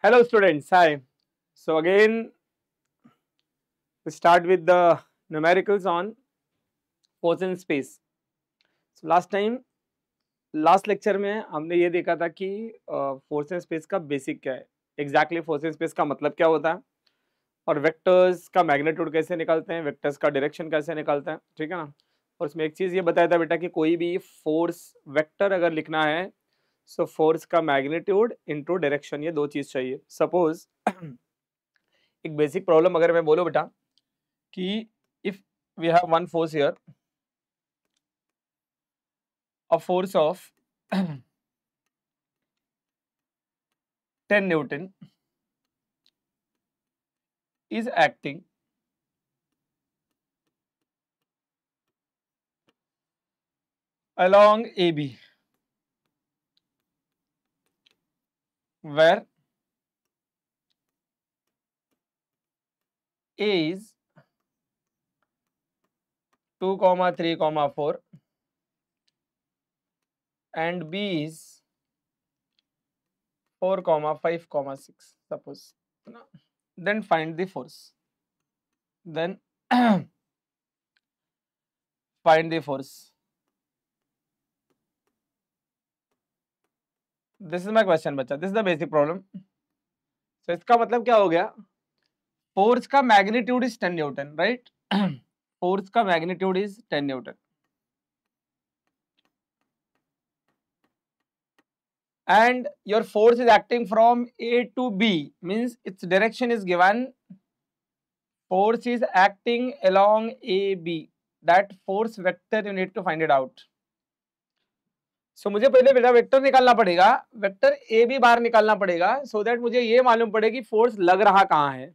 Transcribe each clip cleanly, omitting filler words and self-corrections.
Hello students, hi. So again we start with the numericals on force and space. So last lecture में हमने ये देखा था कि फोर्स एंड स्पेस का बेसिक क्या है, एग्जैक्टली फोर्स एंड स्पेस का मतलब क्या होता है और वेक्टर्स का मैग्नीट्यूड कैसे निकालते हैं, वेक्टर्स का डायरेक्शन कैसे निकालते हैं, ठीक है ना। और उसमें एक चीज़ ये बताया था बेटा कि कोई भी फोर्स वेक्टर अगर लिखना है सो फोर्स का मैग्नीट्यूड इनटू डायरेक्शन, ये दो चीज़ चाहिए। सपोज एक बेसिक प्रॉब्लम अगर मैं बोलूँ बेटा कि if we have one force here, a force of 10 Newton is acting along AB, where A is 2, 3, 4 and B is 4, 5, 6. Suppose, then find the force. Then find the force. This is my question, बच्चा. This is the basic problem. So इसका मतलब क्या हो गया? Force का magnitude is 10 newton, right? Force का magnitude is 10 newton and your force is acting from A to B, means its direction is given. Force is acting along AB. That force vector you need to find it out. So मुझे पहले बेटा vector निकालना पड़ेगा, vector A B बार निकालना पड़ेगा, so that मुझे ये मालूम पड़े कि फोर्स लग रहा कहाँ है.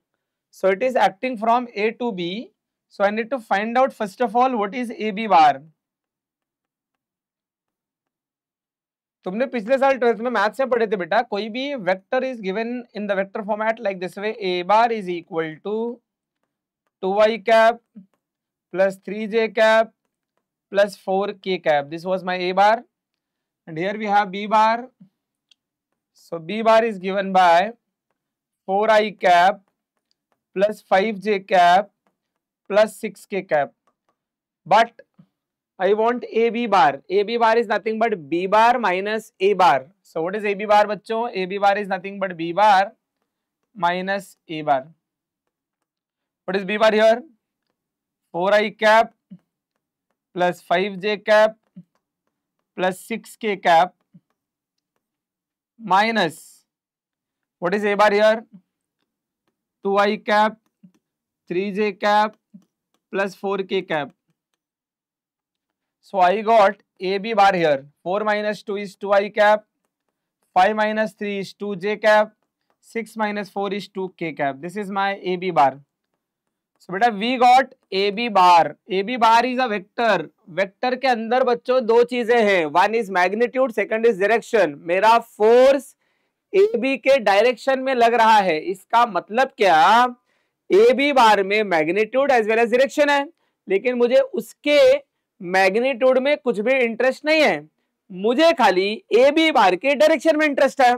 So it is acting from A to B. So I need to find out first of all what is AB bar. तुमने पिछले साल 12th में मैथ्स में पढ़े थे बेटा, कोई भी vector is given in the vector format like this way, A bar is equal to 2i cap plus 3j cap plus 4k cap. This was my A bar and here we have B bar. So B bar is given by 4i cap plus 5j cap plus 6k cap. But I want AB bar. AB bar is nothing but B bar minus A bar. So what is AB bar बच्चों? AB bar is nothing but B bar minus A bar. What is B bar here? 4i cap plus 5j cap plus 6k cap minus, what is A bar here? 2i cap 3j cap plus 4k cap. So I got AB bar here. 4 minus 2 is 2i cap, 5 minus 3 is 2j cap, 6 minus 4 is 2k cap. This is my AB bar. So बेटा we got AB bar. AB bar is a vector. Vector के अंदर बच्चों दो चीजें हैं. One is magnitude, second is direction. मेरा force AB के direction में लग रहा है. इसका मतलब क्या? AB बार में magnitude as well as direction है, लेकिन मुझे उसके मैग्नीट्यूड में कुछ भी इंटरेस्ट नहीं है, मुझे खाली ए बी बार के डायरेक्शन में इंटरेस्ट है.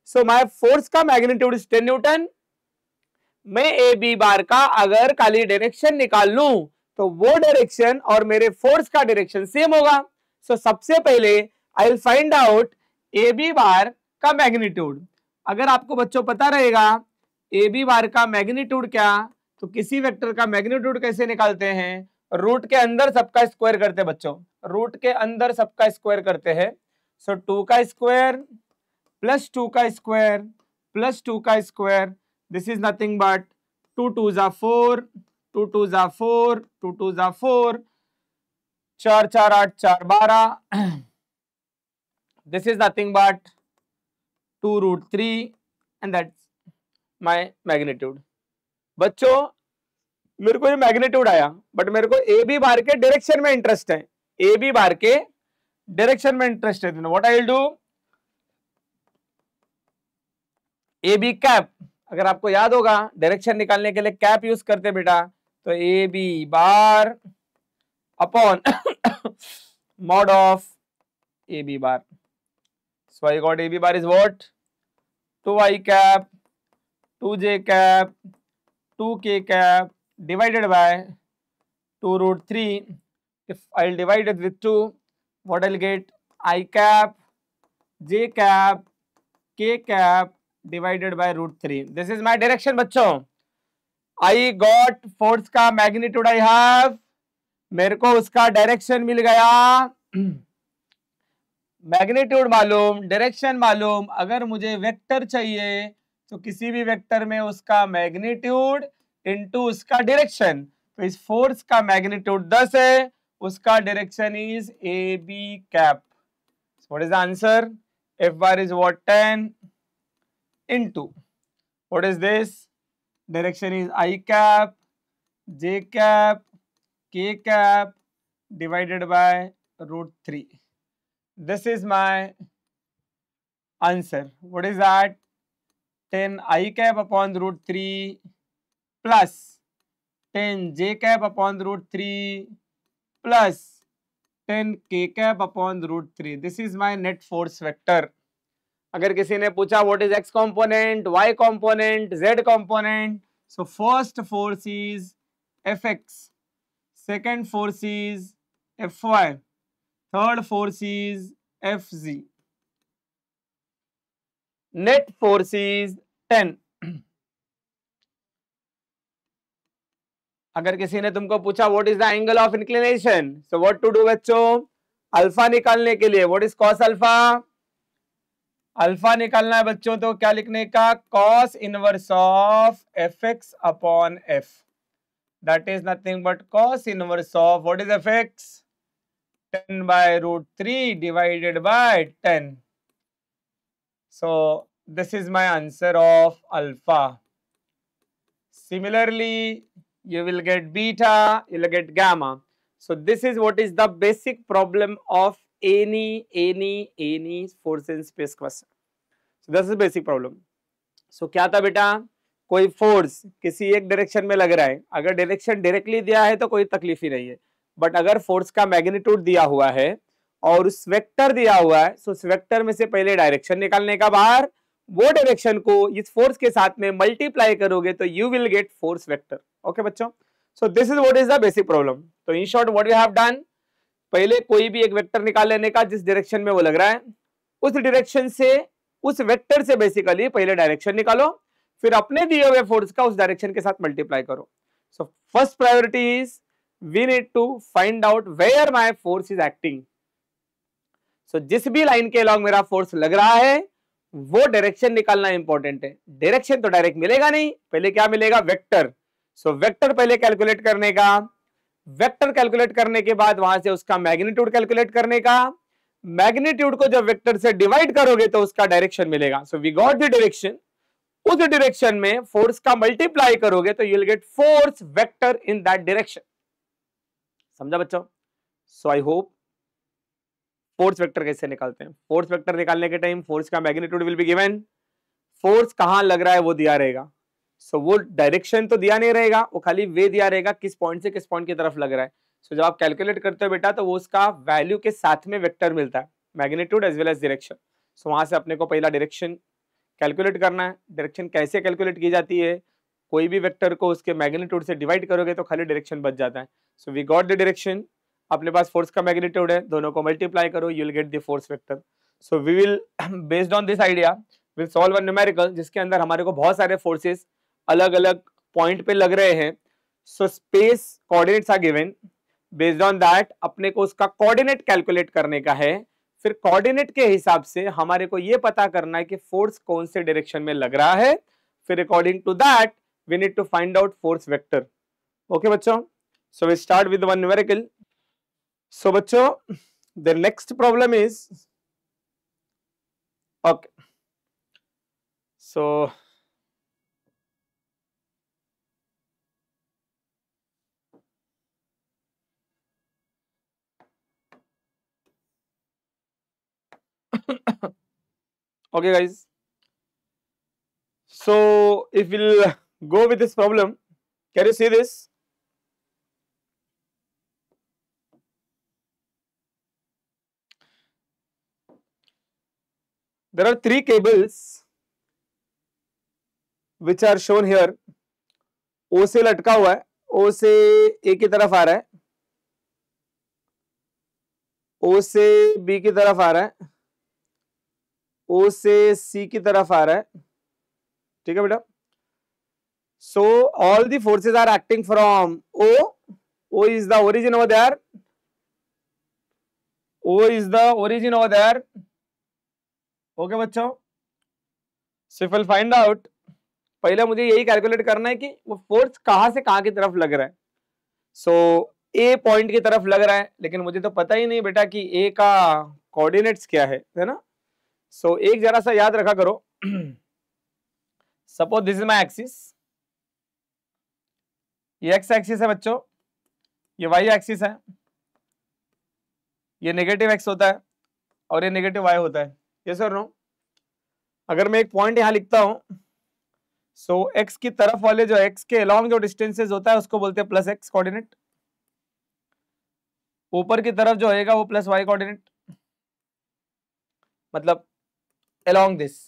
सो माय फोर्स का मैग्नीट्यूड इज 10 न्यूटन. मैं ए बी बार का अगर खाली डायरेक्शन निकाल लूं तो वो डायरेक्शन और मेरे फोर्स का डायरेक्शन सेम होगा. सो सबसे पहले I will find out A B bar का मैग्नीट्यूड. अगर आपको बच्चों पता रहेगा ए बी बार का मैग्नीट्यूड क्या, तो किसी वेक्टर का मैग्नीट्यूड कैसे निकालते हैं? रूट के अंदर सबका स्क्वायर करते हैं बच्चों, रूट के अंदर सबका स्क्वायर करते हैं. सो 2 का स्क्वायर प्लस 2 का स्क्वायर प्लस 2 का square, this is nothing but 2 2 जा 4, 2 2 जा 4, 2 2 जा 4, 4 4 8 4 12. This is nothing but 2 root 3 and that's my magnitude. बच्चों मेरे को ये मैग्नीट्यूड आया, बट मेरे को ए बी बार के डायरेक्शन में इंटरेस्ट है. ए बी बार के डायरेक्शन में इंटरेस्ट है. What I will do? A B cap, अगर आपको याद होगा डायरेक्शन निकालने के लिए कैप यूज करते बेटा, तो A B bar upon mod of A B bar. So I got A B bar is what? 2i cap 2j cap 2k cap divided by 2 root 3. If I'll divide it with 2, what I'll get? I cap j cap k cap divided by root 3. This is my direction बच्चों. I got force का magnitude I have. मेरे को उसका direction मिल गया. Magnitude मालूम, direction मालूम. अगर मुझे वेक्टर चाहिए तो किसी भी वेक्टर में उसका मैग्नीट्यूड इनटू उसका डायरेक्शन. तो इस फोर्स का मैग्नीट्यूड 10 है, उसका direction is A B cap. What is the answer? F bar is what? 10 into what is this? Direction is I cap J cap k cap divided by root 3. This is my answer. What is that? 10 I cap upon root 3 plus 10 j cap upon root 3 plus 10 k cap upon root 3. This is my net force vector. अगर किसी ने पूछा what is x component, y component, z component, so first force is fx. Second force is Fy, third force is Fz. Net force is 10. अगर किसी ने तुमको पूछा what is the angle of inclination, so what to do बच्चों? Alpha निकालने के लिए what is cos alpha? Alpha निकालना है बच्चों तो क्या लिखने का? cos inverse of fx upon f. That is nothing but cos inverse of what is fx? 10 by root 3 divided by 10. So this is my answer of alpha. Similarly, you will get beta, you will get gamma. So this is what is the basic problem of any force in space question. So this is the basic problem. So क्या था बेटा? कोई force किसी एक direction में लग रहा है. अगर डायरेक्शन डायरेक्टली दिया है तो कोई तकलीफ ही नहीं है. बट अगर फोर्स का मैग्नीट्यूड दिया हुआ है और उस वेक्टर दिया हुआ है, तो उस वेक्टर में से पहले डायरेक्शन निकालने का बाहर, वो डायरेक्शन को इस फोर्स के साथ में मल्टीप्लाई करोगे तो you will get force vector. Okay बच्चों, so this is what is the basic problem. तो in short what we have done, पहले कोई भी एक वेक्टर निकाल लेने का जिस डायरेक्शन में वो लग रहा है, उस डायरेक्शन से, उस वेक्टर से बेसिकली पहले डायरेक्शन निकालो, फिर अपने दिए हुए फोर्स का उस डायरेक्शन के साथ मल्टीप्लाई करो. So first priority is we need to find out where my force is acting. So जिस भी लाइन के अलॉन्ग मेरा फोर्स लग रहा है वो डायरेक्शन निकालना इंपॉर्टेंट है. डायरेक्शन तो डायरेक्ट मिलेगा नहीं, पहले क्या मिलेगा? वेक्टर. सो वेक्टर पहले कैलकुलेट करने का, वेक्टर कैलकुलेट करने के बाद वहां से उसका मैग्नीट्यूड कैलकुलेट करने का, मैग्नीट्यूड को जब वेक्टर से डिवाइड करोगे तो उसका डायरेक्शन मिलेगा. So we got the direction. उस डायरेक्शन में फोर्स का मल्टीप्लाई करोगे तो you will get force vector in that direction. समझा बच्चों? So I hope. Force vector कैसे निकालते हैं? फोर्स वेक्टर निकालने के टाइम फोर्स का magnitude will be given, force कहां लग रहा है वो दिया रहेगा. सो वो डायरेक्शन तो दिया नहीं रहेगा, वो खाली वे दिया रहेगा किस पॉइंट से किस पॉइंट की तरफ लग रहा है. सो जब आप कैलकुलेट करते हो बेटा तो वो उसका वैल्यू के साथ में वेक्टर मिलता है, magnitude as well as direction. So वहां से अपने को पहला डायरेक्शन कैलकुलेट करना है. डायरेक्शन कैसे कैलकुलेट की जाती है? कोई भी वेक्टर को उसके मैग्नीट्यूड से डिवाइड करोगे तो खाली डायरेक्शन बच जाता है. So we got the direction. अपने पास फोर्स का मैग्नीट्यूड है, दोनों को मल्टीप्लाई करो, you will get the force vector. So we will based on this idea will solve a numerical जिसके अंदर हमारे को बहुत सारे फोर्सेस अलग अलग पॉइंट पे लग रहे हैं. So space coordinates are given. Based on that अपने को उसका कोऑर्डिनेट कैलकुलेट करने का है. फिर कोऑर्डिनेट के हिसाब से हमारे को ये पता करना है कि फोर्स कौन से डायरेक्शन में लग रहा है. फिर according to that we need to find out force vector. Okay बच्चों, so we start with one numerical. So बच्चों the next problem is, okay so okay guys, so if we'll go with this problem, can you see this? There are three cables which are shown here, O से लटका हुआ है, ओ से ए की तरफ आ रहा है, ओ से बी की तरफ आ रहा है, ओ से सी की तरफ आ रहा है, ठीक है बेटा। So all the forces are acting from O, O is the origin over there, O is the origin over there. Okay बच्चों, सो विल फाइंड आउट, पहले मुझे यही कैलकुलेट करना है कि वो फोर्स कहां से कहां की तरफ लग रहा है। सो ए पॉइंट की तरफ लग रहा है, लेकिन मुझे तो पता ही नहीं बेटा कि ए का कोऑर्डिनेट्स क्या है ना। सो एक जरा सा याद रखा करो, suppose this is my axis, ये एक्स एक्सिस है बच्चों, ये वाई एक्सिस है, ये नेगेटिव एक्स होता है और ये नेगेटिव वाई होता है, यस और नो। अगर मैं एक पॉइंट यहां लिखता हूं, सो एक्स की तरफ वाले जो एक्स के अलोंग जो डिस्टेंसेस होता है उसको बोलते हैं प्लस एक्स कोऑर्डिनेट, ऊपर की तरफ जो होएगा वो प्लस वाई कोऑर्डिनेट, मतलब अलोंग दिस।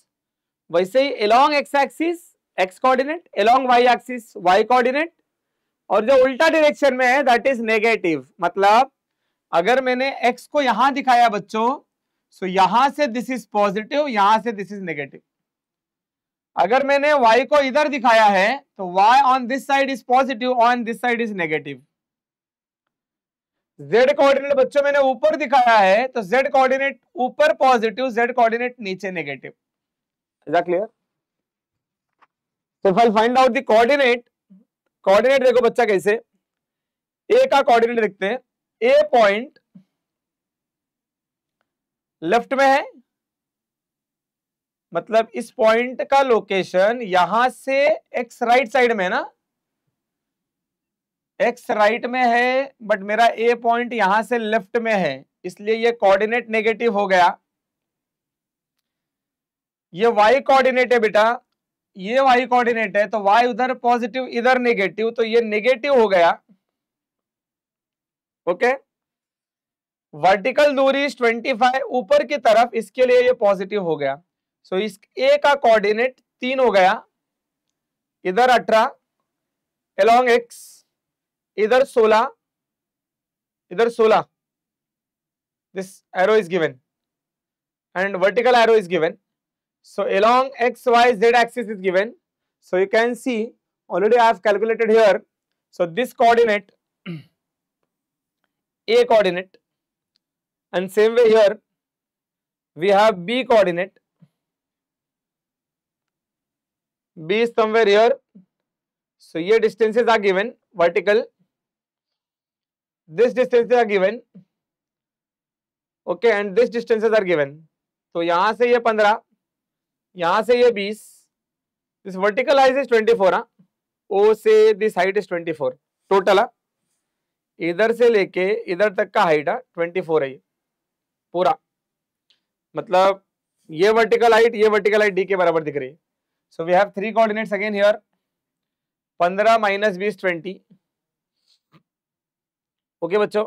वैसे ही along X axis X coordinate, along Y axis Y coordinate, और जो उल्टा डायरेक्शन में है दैट इज नेगेटिव। मतलब अगर मैंने एक्स को यहां दिखाया बच्चों, सो यहां से दिस इज पॉजिटिव, यहां से दिस इज नेगेटिव। अगर मैंने y को इधर दिखाया है तो y on this side is positive, on this side is negative. z coordinate बच्चों मैंने ऊपर दिखाया है तो z कोऑर्डिनेट ऊपर पॉजिटिव, z कोऑर्डिनेट नीचे negative. Is that clear? So if I find out the coordinate, coordinate देखो बच्चा कैसे, a का कोऑर्डिनेट देखते हैं, a पॉइंट लेफ्ट में है, मतलब इस पॉइंट का लोकेशन यहां से x राइट साइड में है ना, x राइट में है, बट मेरा a पॉइंट यहां से लेफ्ट में है, इसलिए ये कोऑर्डिनेट नेगेटिव हो गया। ये y कोऑर्डिनेट है बेटा, ये y कोऑर्डिनेट है, तो y उधर पॉजिटिव इधर नेगेटिव, तो ये नेगेटिव हो गया। ओके, वर्टिकल दूरी 25 ऊपर की तरफ, इसके लिए ये पॉजिटिव हो गया। सो इस a का कोऑर्डिनेट 3 हो गया, इधर 18 अलोंग x, इधर 16, इधर 16, this arrow is given and vertical arrow is given. So along x, y, z axis is given. So you can see already I have calculated here. So this coordinate a coordinate, and same way here we have b coordinate. B is somewhere here. So here distances are given vertical. This distances are given. Okay, and this distances are given. तो यहां से ये 15, यहां से ये 20, this vertical height is 24, हाँ, O से this height is 24 total, इधर से लेके इधर तक का हाइट 24 है ये पूरा, मतलब ये वर्टिकल हाइट डी के बराबर दिख रही है। So we have 3 coordinates again here, 15 minus 20 20। Okay बच्चों,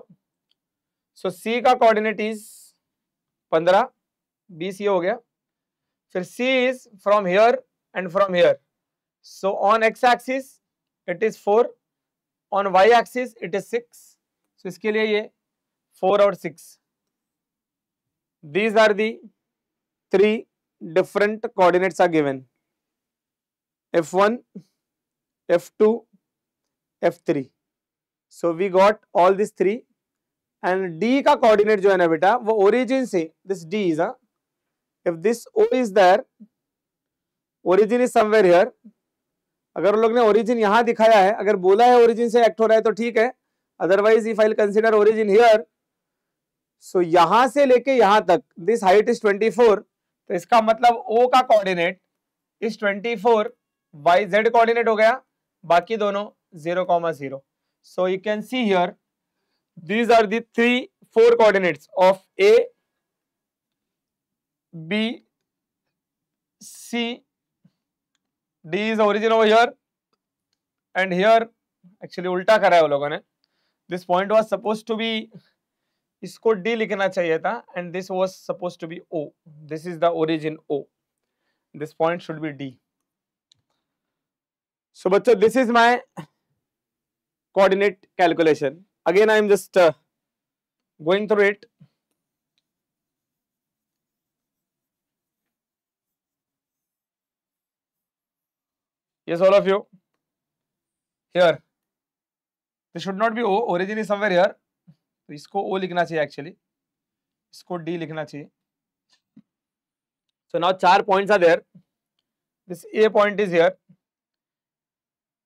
सो सी का कोऑर्डिनेट इज 15, 20 ये हो गया, फिर C is from here and from here. So on x axis it is 4, on y axis it is 6. So इसके लिए ये 4 और 6. These are the 3 different coordinates are given. F1, F2, F3. So we got all these 3. And D का coordinate जो है ना बेटा, वो origin से, this D is if this O is there, origin is somewhere here. अगर लोग ने origin यहाँ दिखाया है, अगर बोला है origin से act हो रहा है तो ठीक है, otherwise if I'll consider origin here, so यहाँ से लेके यहाँ तक this height is 24, तो इसका मतलब O का coordinate is 24, y z coordinate हो गया, बाकी दोनों 0,0. So you can see here these are the 4 coordinates of A, B, C, D is origin over here, and here actually उल्टा करा है वो लोगों ने, this point was supposed to be, इसको D लिखना चाहिए था, and this was supposed to be O. This is the origin O. This point should be D. So bachcho, this is my coordinate calculation. Again I am just going through it. Yes, all of you. Here, this should not be O. Origin is somewhere here. तो इसको O लिखना चाहिए actually. इसको D लिखना चाहिए. So now 4 points are there. This A point is here.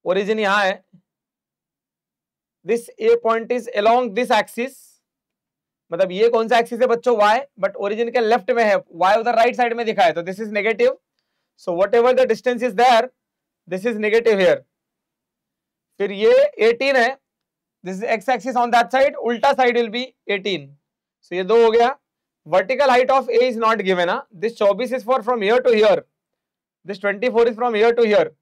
Origin यहाँ है. This A point is along this axis. मतलब ये कौन सा एक्सिस है बच्चों? Y. But origin के लेफ्ट में है. Y उधर राइट साइड में दिखा है. तो this is negative. So whatever the distance is there, this is negative here. फिर ये 18 है. This is x axis on that side. उल्टा side will be 18. So ये 2 हो गया. Vertical height of A is not given. This 24 is for from here to here. This 24 is from here to here.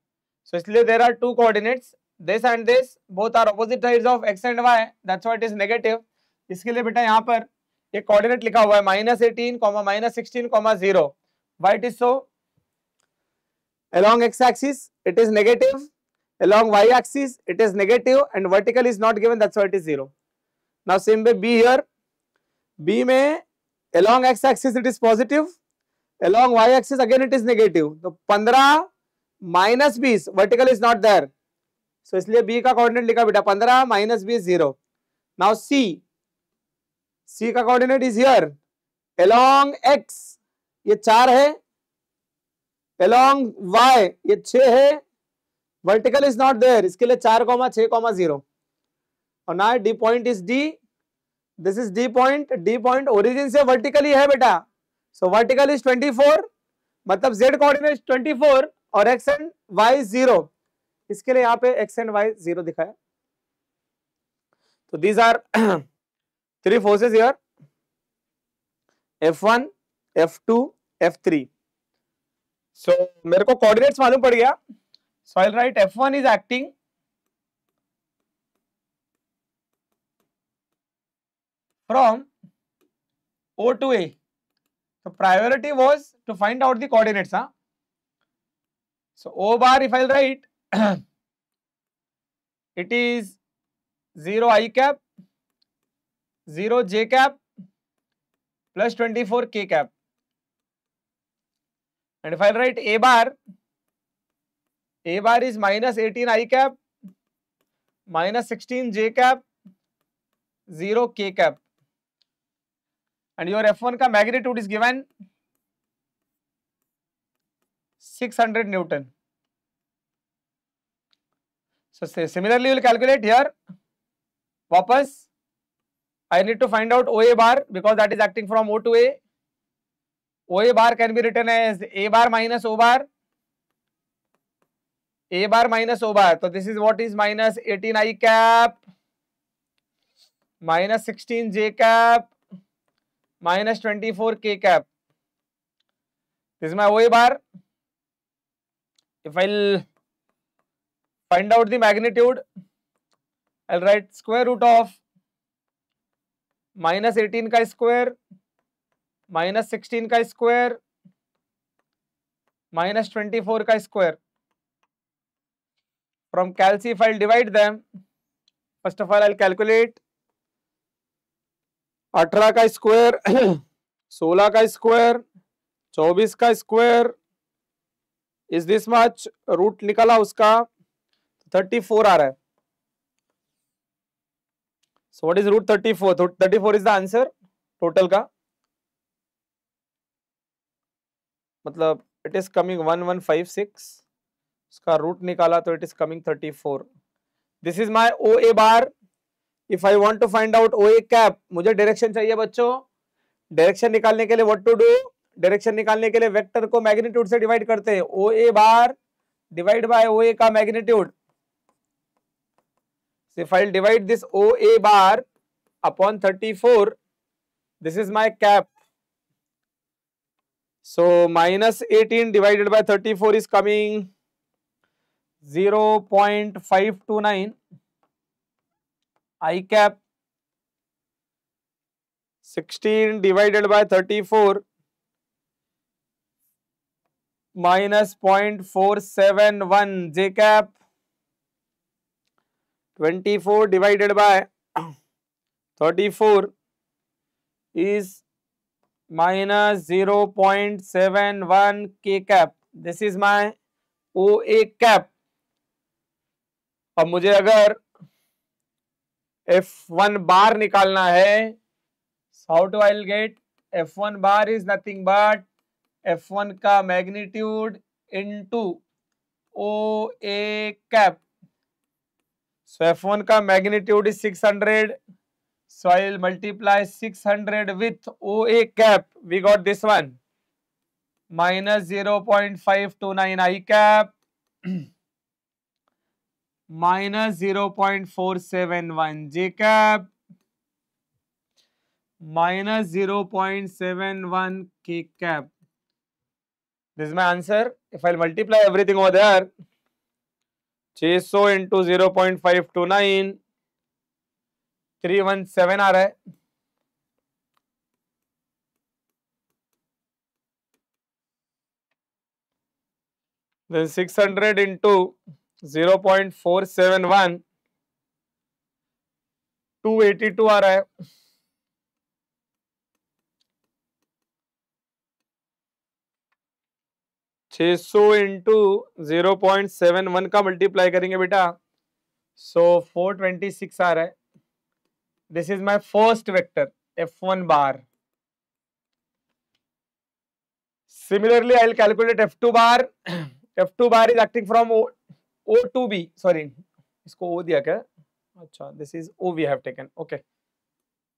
So इसलिए there are two coordinates. This and this both are opposite sides of x and y. That's why it is negative. इसके लिए बेटा यहाँ पर एक coordinate लिखा हुआ है -18, -16, 0. Why it is so? Along x axis it is negative. Along y axis it is negative and vertical is not given. That's why it is 0. Now same way B here. B में along x axis it is positive. Along y axis again it is negative. तो 15 minus 20 vertical is not there. So इसलिए B का coordinate लिखा बेटा 15 minus 20 0. Now C का coordinate is here. Along x ये 4 है. Along y ये 6 है. Vertical is not there. इसके लिए 4, 6, 0. और now D point is D. This is D point. D point origin से vertically है बेटा. So vertical is 24. मतलब Z coordinate is 24 और x and y is 0. इसके लिए यहाँ पे x and y 0 दिखाया. तो these are 3 forces here. F1, F2, F3. So मेरे को coordinates मालूम पड़ गया. So I'll write F1 is acting from O to A. So priority was to find out the coordinates. So O bar, if I'll write, it is 0 I cap, 0 J cap, plus 24 K cap. And if I'll write A bar is minus 18 I cap, minus 16 J cap, 0 K cap. And your F1 का magnitude is given 600 Newton. So similarly, you will calculate here. Wapas, I need to find out OA bar because that is acting from O to A. OA bar can be written as A bar minus O bar. A bar minus O bar. So this is what is minus 18 I cap, minus 16 J cap, minus 24 K cap. This is my OA bar. If I'll find out the magnitude, I'll write square root of minus 18 का square, minus 16 का square, minus 24 का square. From calci, if I'll divide them, first of all I'll calculate 18 का square, 16 का square, 24 का square is this much. Root निकला उसका 34 आ रहा है. So what is root 34? 34 is the answer total का. मतलब इट इज कमिंग 1156. उसका रूट निकाला तो it is coming 34. This is my oh A bar. If I want to find out OA cap, मुझे डायरेक्शन चाहिए बच्चों. डायरेक्शन निकालने के लिए what to do? डायरेक्शन निकालने के लिए वेक्टर को मैग्नीट्यूड से डिवाइड करते हैं. OA bar divide by OA का magnitude. So if I'll divide this OA bar upon 34, this is my cap. So minus 18 divided by 34 is coming 0.529. I cap. 16 divided by 34 minus 0.471 J cap. 24 divided by 34 is minus 0.71 k cap. This is my OA cap. अब मुझे अगर F1 बार निकालना है, how to I'll get F1 bar is nothing but F1 का magnitude into OA cap. So F1 का magnitude is 600. So I'll multiply 600 with OA cap. We got this one. Minus 0.529 I cap. Minus 0.471 J cap. Minus 0.71 K cap. This is my answer. If I'll multiply everything over there, 600 into 0.529, 317 आ रहा है. Then 600 into 0.471, 282 आ रहा है. छः सौ into 0.71 का multiply करेंगे बेटा, सो 426 आ रहा है. This is my first vector F1 bar. Similarly, I will calculate F2 bar. F2 bar is acting from O to B. Sorry, इसको O दिया क्या? अच्छा, this is O we have taken. Okay,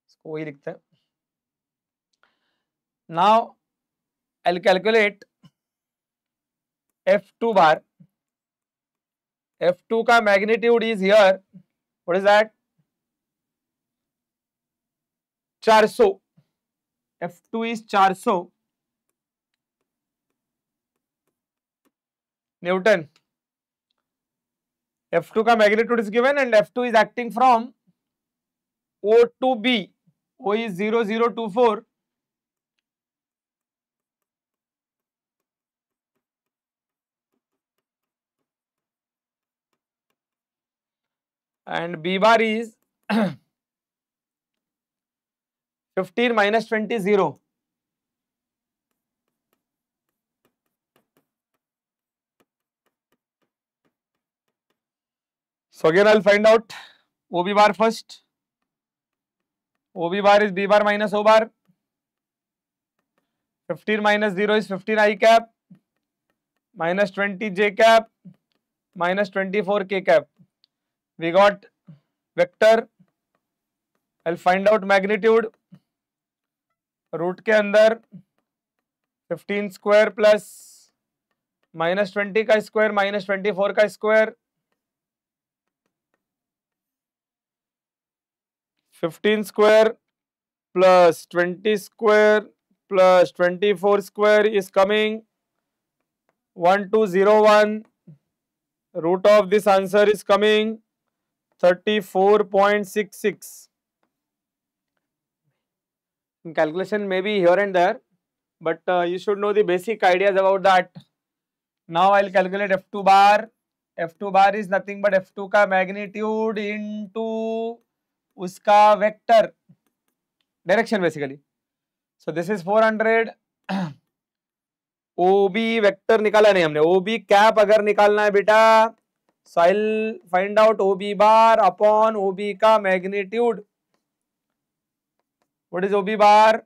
इसको वही लिखते हैं. Now, I will calculate F2 bar. F2 का magnitude is here. What is that? 400. F2 is 400 Newton. F2 का magnitude is given and F2 is acting from O to B. O is 0024. And B bar is 15 minus 20, 0. So again I'll find out OB bar first. OB bar is B bar minus O bar. 15 minus 0 is 15 I cap. Minus 20 J cap. Minus 24 K cap. We got vector. I'll find out magnitude. Root के अंदर 15 square plus minus 20 का square minus 24 का square, 15 square plus 20 square plus 24 square is coming 1201. Root of this answer is coming 34.66. Calculation may be here and there, but you should know the basic ideas about that. Now I'll calculate F2 bar. F2 bar is nothing but F2 का magnitude into उसका vector direction basically. So this is 400. OB vector निकाला नहीं हमने. OB cap अगर निकालना है बेटा, so I'll find out OB bar upon OB का magnitude. What is OB bar?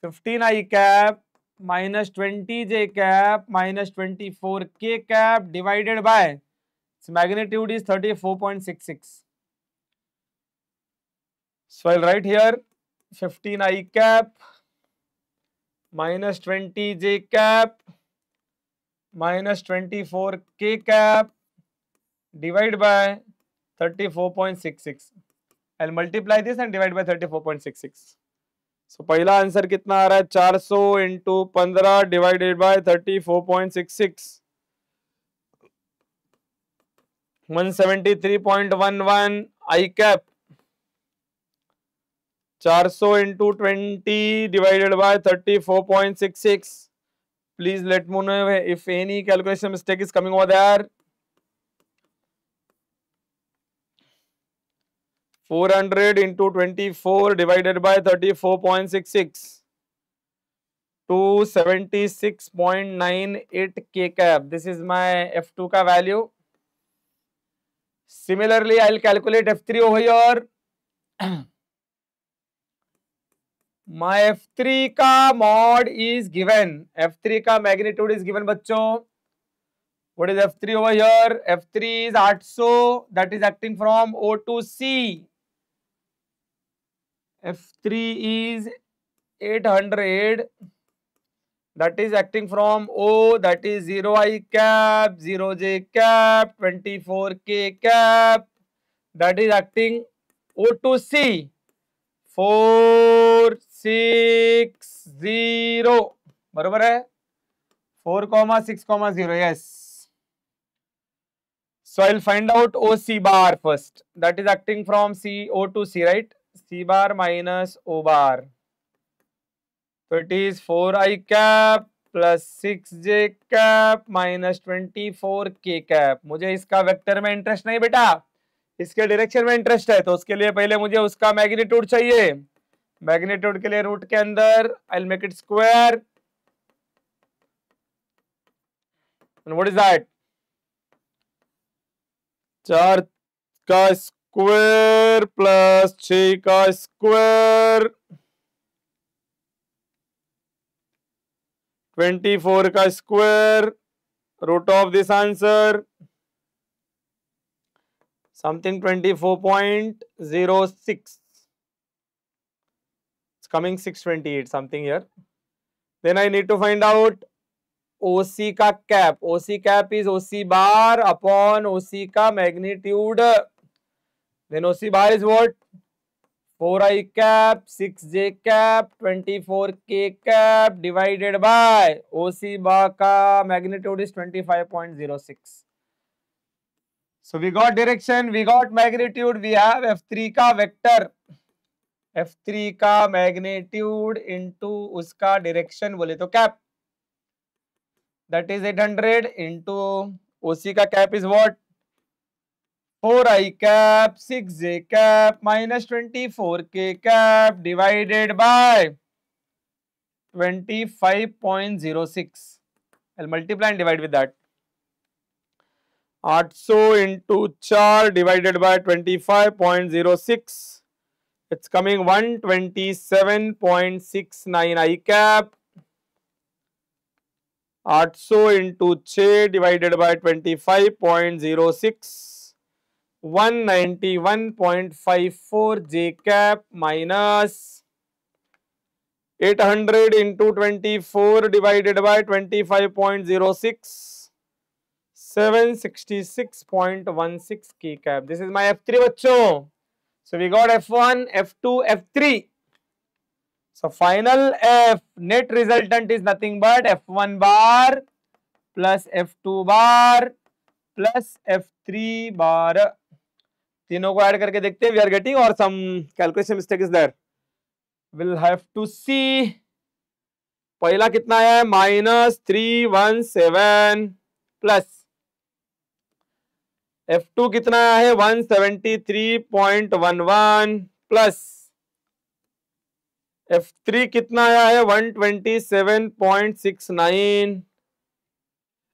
15 I cap minus 20 J cap minus 24 K cap divided by its magnitude is 34.66. So I'll write here 15 I cap minus 20 J cap minus 24 K cap divided by 34.66. I'll multiply this and divide by 34.66. So पहला answer कितना आ रहा है? 400 into 15 divided by 34.66. 173.11 I cap. 400 into 20 divided by 34.66. Please let me know if any calculation mistake is coming over there. 400 into 24 divided by 34.66. 276.98 K cap. This is my F2 ka value. Similarly, I'll calculate F3 over here. My F3 ka mod is given. F3 ka magnitude is given, bachcho. What is F3 over here? F3 is 800, that is acting from O to C. F3 is 800, that is acting from O, that is 0I cap, 0J cap, 24K cap, that is acting O to C. 460 बरोबर है 4,6,0. Yes. So I'll find out OC bar first. That is acting from O to C, right? C bar minus O bar. So it is 4I cap plus 6J cap minus 24K cap. मुझे इसका vector में interest नहीं बेटा, इसके direction में interest है, तो उसके लिए पहले मुझे उसका मैग्नीट्यूड चाहिए. मैग्नीट्यूड के लिए रूट के अंदर I will make it square. And what is that? 4 का स्क्वायर प्लस 6 का स्क्वायर 24 का square root of this answer something 24.06. It's coming 628 something here. Then I need to find out OC का cap. OC cap is OC bar upon OC का magnitude. Then OC bar is what? 4I cap, 6J cap, 24K cap divided by OC bar का magnitude is 25.06. So we got direction, we got magnitude, we have F3 का vector. F3 का magnitude into उसका direction बोले तो cap. That is 800 into OC का cap is what? 4I cap, 6J cap minus 24K cap divided by 25.06. I'll multiply and divide with that. 800 into 4 divided by 25.06. It's coming 127.69 I cap. 800 into 6 divided by 25.06. 191.54 J cap minus 800 into 24 divided by 25.06. 766.16 K cap. This is my F3 bachcho. So we got F1, F2, F3. So final F net resultant is nothing but F1 bar plus F2 bar plus F3 bar. तीनों को add करके देखते हैं. We are getting or some calculation mistake is there. We'll have to see. पहला कितना है? -317 plus F2 कितना है? 173.11 प्लस F3 कितना है? 127.69.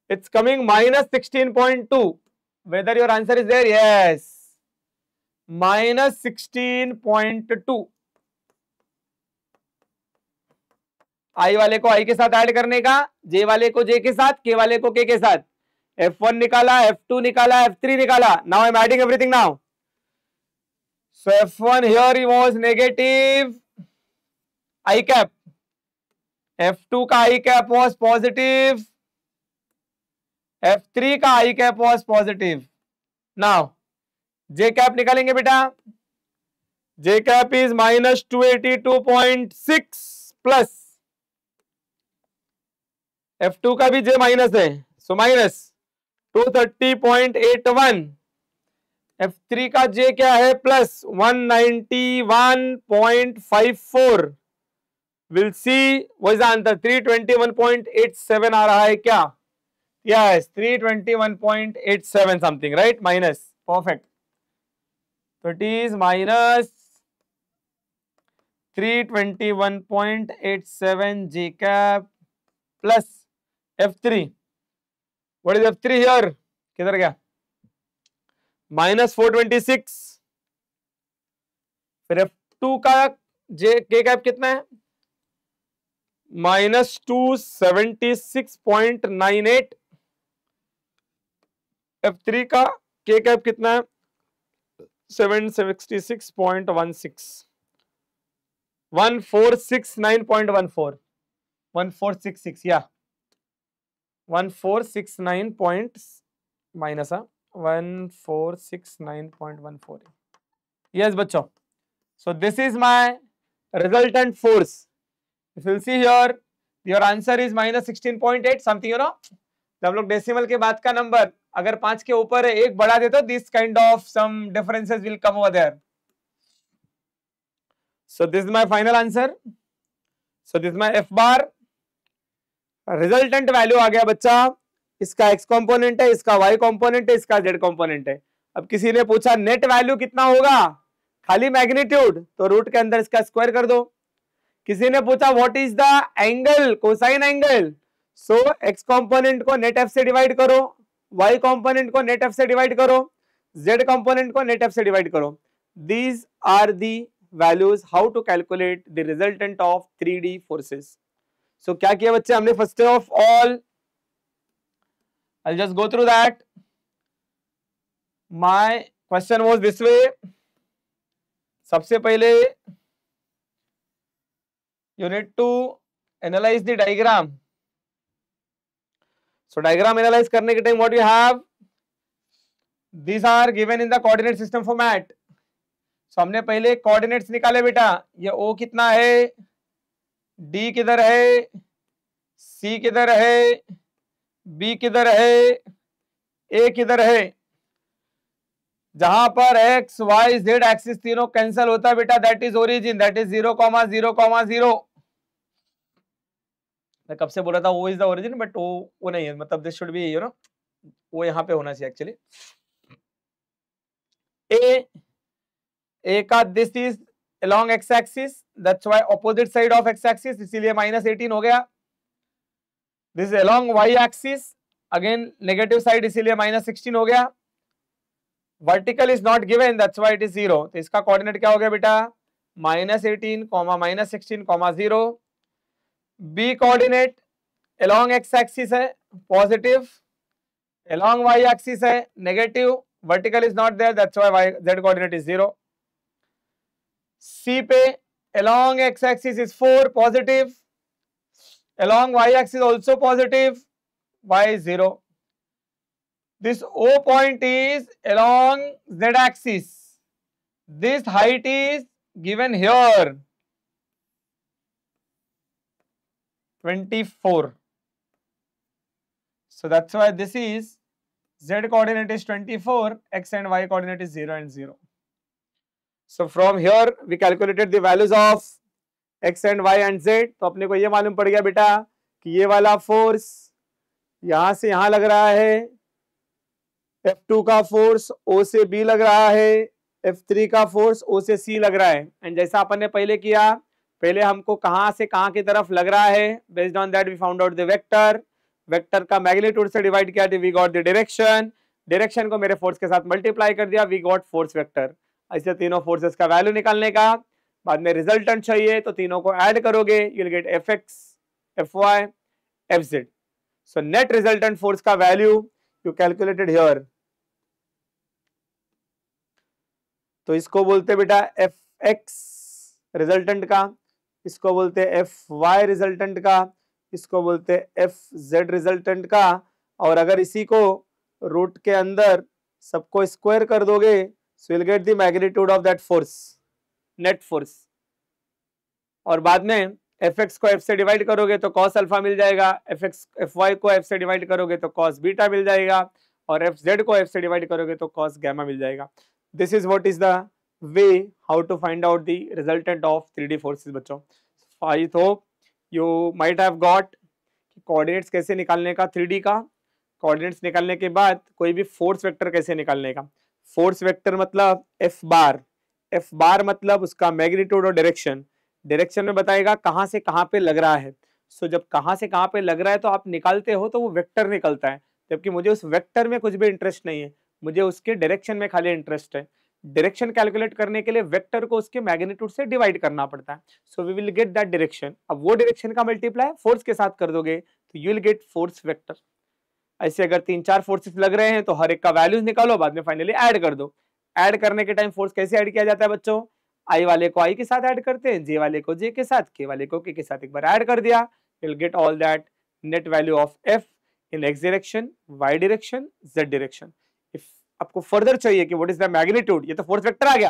It's coming -16.2. Whether your answer is there? Yes. -16.2. I वाले को I के साथ ऐड करने का, J वाले को J के साथ, K वाले को K के साथ. F1 निकाला, F2 निकाला, F3 निकाला. Now I'm adding everything now. So F1 here he was negative I cap. F2 का I cap was positive. F3 का I cap was positive. Now J cap निकालेंगे बेटा. J cap is -282.6 plus F2 का भी J minus है, so minus 230.81. F3 का J क्या है? Plus 191.54. We'll see what is the answer. 321.87 आ रहा है क्या? Yes, 321.87 something, right? Minus. Perfect. तो it is minus 321.87 J cap plus F3. What is F3 here? किधर गया? -426. फिर F2 का K cap कितना है? -276.98. F3 का K cap कितना है? 766.16. 1469.14. 1466, yeah. 1469 points minus 1469.14. Yes, bachcho. So this is my resultant force. If you see here, your answer is -16.8 something, you know. जब लोग डेसिमल के बाद का नंबर अगर 5 के ऊपर है, एक बढ़ा दे तो this kind of some differences will come over there. So this is my final answer. So this is my F bar. Resultant value आ गया बच्चा, इसका x कंपोनेंट है, इसका y कंपोनेंट है, इसका z कंपोनेंट है। अब किसी ने पूछा नेट वैल्यू कितना होगा, खाली मैग्नीट्यूड, तो रूट के अंदर इसका स्क्वायर कर दो। किसी ने पूछा what is the angle, cosine angle, so x component को नेट f से डिवाइड करो, y कंपोनेंट को नेट f से डिवाइड करो, z कंपोनेंट को नेट f से डिवाइड करो। These are the values how to calculate the resultant of 3D forces. So क्या किया बच्चे हमने, first of all I'll just go through that. My question was this way. सबसे पहले you need to analyze the diagram. So diagram analyze करने के time what you have, these are given in the coordinate system format. So हमने पहले coordinates निकाले बेटा, ये O कितना है, D किधर है, C किधर है, B किधर है, A किधर है। जहां पर x, y, z एक्सिस तीनों कैंसिल होता है बेटा, that is origin, that is 0,0,0। मैं कब से बोल रहा था वो इज द ओरिजिन, बट वो नहीं है, मतलब this should be, you know, वो यहाँ पे होना चाहिए एक्चुअली। A का this is along x axis, that's why opposite side of x axis, इसीलिए -18 हो गया। This is along y axis, again negative side, इसीलिए -16 हो गया। Vertical is not given, that's why it is 0। तो इसका कोऑर्डिनेट क्या हो गया बेटा, -18, -16, 0। B coordinate along x axis है पॉजिटिव, along y axis है negative, vertical is not there, that's why z coordinate is 0। C पे along x axis is 4 positive, along y axis also positive, y is 0। This O point is along z axis, this height is given here 24, so that's why this is z coordinate is 24, x and y coordinate is 0 and 0। So from here we calculated the values of x and y and z। तो अपने को ये मालूम पड़ गया बेटा कि ये वाला फोर्स यहां से यहां लग रहा है, F2 का फोर्स O से B लग रहा है, F3 का फोर्स O से C लग रहा है। एंड जैसा अपन ने पहले किया, पहले हमको कहां से कहां की तरफ लग रहा है, based on that we found out the vector, vector का मैग्नीट्यूड से डिवाइड किया, we got the direction, direction को मेरे फोर्स के साथ मल्टीप्लाई कर दिया, वी गॉट फोर्स वेक्टर। ऐसे तीनों फोर्सेस का वैल्यू निकालने का, बाद में रिजल्टेंट चाहिए तो तीनों को ऐड करोगे, you will gate Fx, Fy, Fz। So net resultant force का वैल्यू यू कैलकुलेटेड हियर, तो इसको बोलते बेटा Fx रिजल्टेंट का, इसको बोलते Fy रिजल्टेंट का, इसको बोलते Fz रिजल्टेंट का। और अगर इसी को रूट के अंदर सबको स्क्वायर कर दोगे, so you'll get the magnitude of that force, net force। और बाद में Fx को F से डिवाइड करोगे तो cos अल्फा मिल जाएगा, Fy को F से डिवाइड करोगे तो cos बीटा मिल जाएगा, और Fz को F से डिवाइड करोगे तो cos gamma मिल जाएगा। This is what is the way how to find out the resultant of 3D forces बच्चों। I hope you might have got coordinates कैसे निकालने का 3D का, कोऑर्डिनेट्स निकालने के बाद कोई भी फोर्स वेक्टर कैसे निकालने का। फोर्स वेक्टर मतलब एफ बार मतलब उसका मैग्नीट्यूड और डायरेक्शन, डायरेक्शन में बताएगा कहां से कहां पे लग रहा है। सो जब कहां से कहां पे लग रहा है तो आप निकालते हो तो वो वेक्टर निकलता है, जबकि मुझे उस वेक्टर में कुछ भी इंटरेस्ट नहीं है, मुझे उसके डायरेक्शन में खाली इंटरेस्ट है। डायरेक्शन कैलकुलेट करने के लिए वेक्टर को उसके मैग्नीट्यूड से डिवाइड करना पड़ता है। So we will get that direction. अब वो डायरेक्शन का मल्टीप्लाई फोर्स के साथ कर दोगे तो you will get force vector. ऐसे अगर 3-4 फोर्सेस लग रहे हैं तो हर एक का वैल्यूज निकालो, बाद में फाइनली ऐड कर दो। ऐड करने के टाइम फोर्स कैसे ऐड किया जाता है बच्चों? आई वाले को आई के साथ ऐड करते हैं, जे वाले को जे के साथ, के वाले को के साथ एक बार ऐड कर दिया, you'll get all that net value of f in x direction, y direction, z direction. if आपको फर्दर चाहिए कि व्हाट इज द मैग्नीट्यूड, ये तो फोर्स वेक्टर आ गया,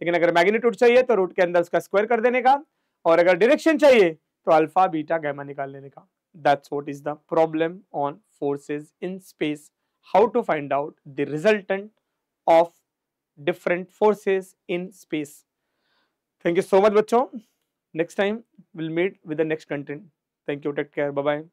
लेकिन अगर मैग्नीट्यूड चाहिए तो रूट के अंदर उसका स्क्वायर कर देने का, और अगर डायरेक्शन चाहिए तो अल्फा बीटा गामा निकाल लेने का। That's what is the problem on forces in space. How to find out the resultant of different forces in space. Thank you so much बच्चों. Next time we'll meet with the next content. Thank you. Take care. Bye bye.